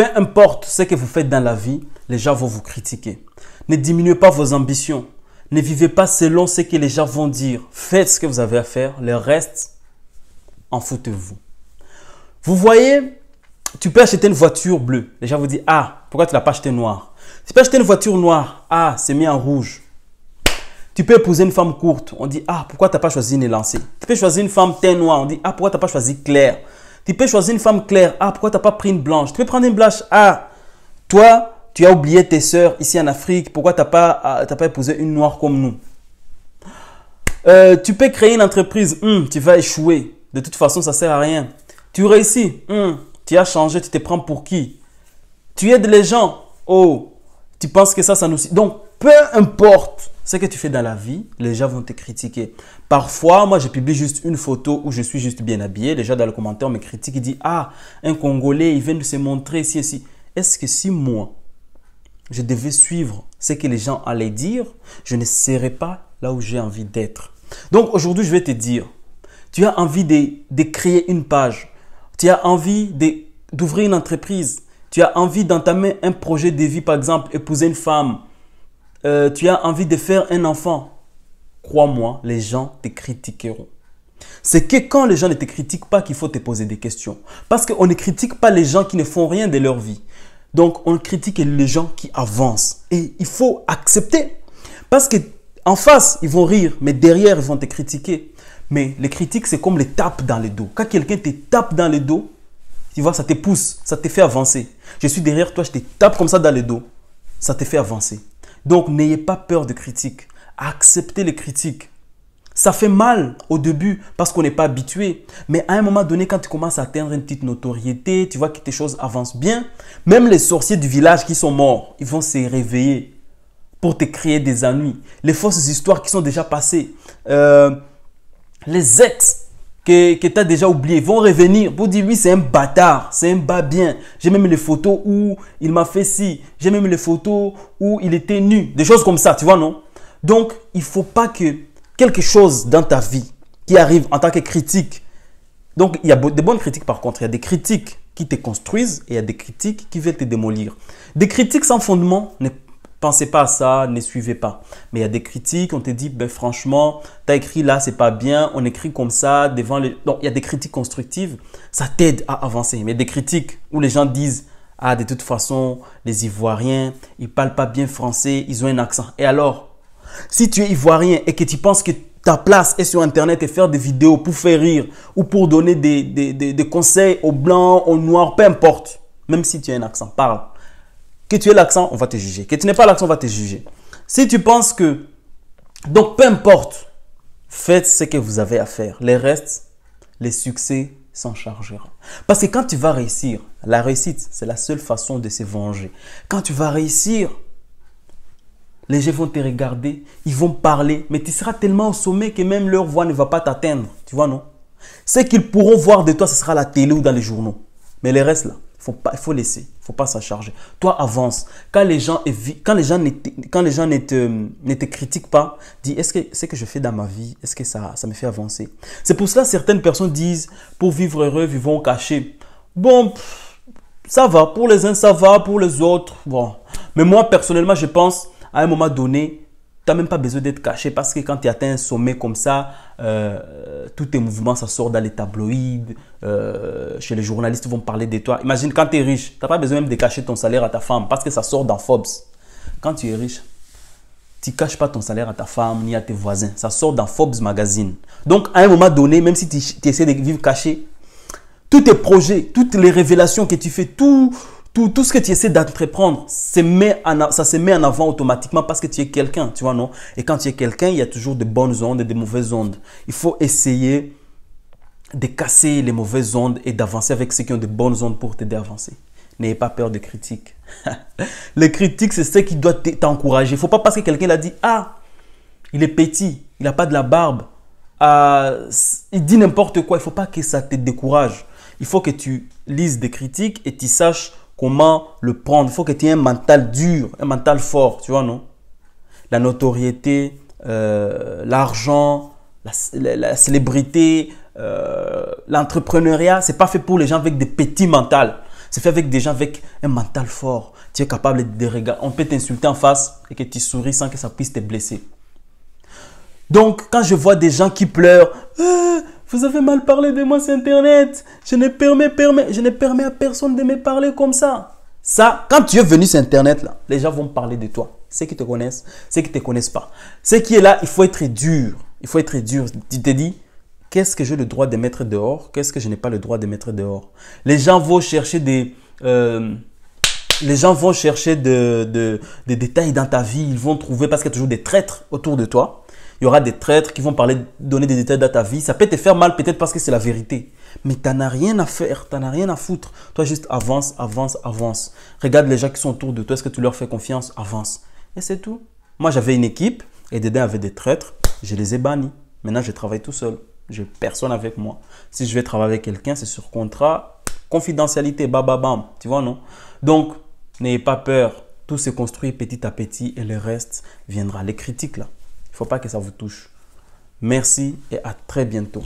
Peu importe ce que vous faites dans la vie, les gens vont vous critiquer. Ne diminuez pas vos ambitions. Ne vivez pas selon ce que les gens vont dire. Faites ce que vous avez à faire. Le reste, en foutez-vous. Vous voyez, tu peux acheter une voiture bleue. Les gens vous disent, ah, pourquoi tu ne l'as pas acheté noire? Tu peux acheter une voiture noire. Ah, c'est mis en rouge. Tu peux épouser une femme courte. On dit, ah, pourquoi tu n'as pas choisi une élancée? Tu peux choisir une femme teint noir. On dit, ah, pourquoi tu n'as pas choisi claire? Tu peux choisir une femme claire. Ah, pourquoi tu n'as pas pris une blanche? Tu peux prendre une blanche. Ah, toi, tu as oublié tes sœurs ici en Afrique. Pourquoi tu n'as pas épousé une noire comme nous? Tu peux créer une entreprise. Tu vas échouer. De toute façon, ça ne sert à rien. Tu réussis. Tu as changé. Tu te prends pour qui? Tu aides les gens. Oh, tu penses que ça nous... Donc, peu importe ce que tu fais dans la vie, les gens vont te critiquer. Parfois, moi, je publie juste une photo où je suis juste bien habillé. Les gens dans le commentaire me critiquent. Ils disent, ah, un Congolais, il vient de se montrer ici, ici. Est-ce que si moi, je devais suivre ce que les gens allaient dire, je ne serais pas là où j'ai envie d'être. Donc, aujourd'hui, je vais te dire, tu as envie de créer une page. Tu as envie d'ouvrir une entreprise. Tu as envie d'entamer un projet de vie, par exemple, épouser une femme. Tu as envie de faire un enfant. Crois-moi, les gens te critiqueront. C'est que quand les gens ne te critiquent pas qu'il faut te poser des questions. Parce qu'on ne critique pas les gens qui ne font rien de leur vie. Donc, on critique les gens qui avancent. Et il faut accepter. Parce qu'en face, ils vont rire, mais derrière, ils vont te critiquer. Mais les critiques, c'est comme les tapes dans le dos. Quand quelqu'un te tape dans le dos, tu vois, ça te pousse, ça te fait avancer. Je suis derrière toi, je te tape comme ça dans le dos. Ça te fait avancer. Donc, n'ayez pas peur de critiques. Acceptez les critiques. Ça fait mal au début parce qu'on n'est pas habitué. Mais à un moment donné, quand tu commences à atteindre une petite notoriété, tu vois que tes choses avancent bien. Même les sorciers du village qui sont morts, ils vont se réveiller pour te créer des ennuis. Les fausses histoires qui sont déjà passées. Les ex que tu as déjà oubliés vont revenir pour dire, lui, c'est un bâtard, c'est un bas bien. J'ai même les photos où il m'a fait ci. J'ai même les photos où il était nu. Des choses comme ça, tu vois, non? Donc, il ne faut pas que quelque chose dans ta vie qui arrive en tant que critique. Donc, il y a des bonnes critiques par contre. Il y a des critiques qui te construisent et il y a des critiques qui veulent te démolir. Des critiques sans fondement, ne pensez pas à ça, ne suivez pas. Mais il y a des critiques, on te dit, ben franchement, tu as écrit là, c'est pas bien, on écrit comme ça devant les... Donc, il y a des critiques constructives, ça t'aide à avancer. Mais des critiques où les gens disent, ah, de toute façon, les Ivoiriens, ils ne parlent pas bien français, ils ont un accent. Et alors, si tu es Ivoirien et que tu penses que ta place est sur Internet et faire des vidéos pour faire rire ou pour donner des conseils aux blancs, aux noirs, peu importe, même si tu as un accent, parle. Que tu aies l'accent, on va te juger. Que tu n'aies pas l'accent, on va te juger. Si tu penses que... Donc, peu importe, faites ce que vous avez à faire. Les restes, les succès s'en chargeront. Parce que quand tu vas réussir, la réussite, c'est la seule façon de se venger. Quand tu vas réussir, les gens vont te regarder, ils vont parler, mais tu seras tellement au sommet que même leur voix ne va pas t'atteindre. Tu vois, non? Ce qu'ils pourront voir de toi, ce sera à la télé ou dans les journaux. Mais les restes là, il faut laisser, il ne faut pas s'en charger. Toi, avance. Quand les gens ne te critiquent pas, dis, est-ce que ce que je fais dans ma vie, est-ce que ça me fait avancer? C'est pour cela que certaines personnes disent, pour vivre heureux, vivons cachés. Bon, ça va. Pour les uns, ça va. Pour les autres, bon. Mais moi, personnellement, je pense, à un moment donné, tu n'as même pas besoin d'être caché parce que quand tu atteins un sommet comme ça, tous tes mouvements, ça sort dans les tabloïds, chez les journalistes, ils vont parler de toi. Imagine quand tu es riche, tu n'as pas besoin même de cacher ton salaire à ta femme parce que ça sort dans Forbes. Quand tu es riche, tu ne caches pas ton salaire à ta femme ni à tes voisins. Ça sort dans Forbes Magazine. Donc, à un moment donné, même si tu essaies de vivre caché, tous tes projets, toutes les révélations que tu fais, tout ce que tu essaies d'entreprendre, ça se met en avant automatiquement parce que tu es quelqu'un, tu vois, non? Et quand tu es quelqu'un, il y a toujours de bonnes ondes et de mauvaises ondes. Il faut essayer de casser les mauvaises ondes et d'avancer avec ceux qui ont de bonnes ondes pour t'aider à avancer. N'ayez pas peur des critiques. Les critiques, c'est ce qui doit t'encourager. Il ne faut pas parce que quelqu'un l'a dit, ah, il est petit, il n'a pas de la barbe, il dit n'importe quoi. Il ne faut pas que ça te décourage. Il faut que tu lises des critiques et tu saches comment le prendre. Il faut que tu aies un mental dur, un mental fort, tu vois, non? La notoriété, l'argent, la célébrité, l'entrepreneuriat, ce n'est pas fait pour les gens avec des petits mentals. C'est fait avec des gens avec un mental fort. Tu es capable de regarder. On peut t'insulter en face et que tu souris sans que ça puisse te blesser. Donc, quand je vois des gens qui pleurent, vous avez mal parlé de moi sur Internet. Je ne permets à personne de me parler comme ça. Ça, quand tu es venu sur Internet, là, les gens vont parler de toi. Ceux qui te connaissent, ceux qui ne te connaissent pas. Ce qui est là, il faut être dur. Il faut être dur. Tu te dis, qu'est-ce que j'ai le droit de mettre dehors? Qu'est-ce que je n'ai pas le droit de mettre dehors? Les gens vont chercher des détails dans ta vie. Ils vont trouver, parce qu'il y a toujours des traîtres autour de toi. Il y aura des traîtres qui vont donner des détails dans ta vie. Ça peut te faire mal peut-être parce que c'est la vérité. Mais tu n'en as rien à faire, tu n'en as rien à foutre. Toi, juste avance, avance, avance. Regarde les gens qui sont autour de toi. Est-ce que tu leur fais confiance? Avance. Et c'est tout. Moi, j'avais une équipe et dedans, il y avait des traîtres. Je les ai bannis. Maintenant, je travaille tout seul. Je n'ai personne avec moi. Si je vais travailler avec quelqu'un, c'est sur contrat, confidentialité, bam. Tu vois, non? Donc, n'ayez pas peur. Tout se construit petit à petit et le reste viendra. Les critiques, là. Il ne faut pas que ça vous touche. Merci et à très bientôt.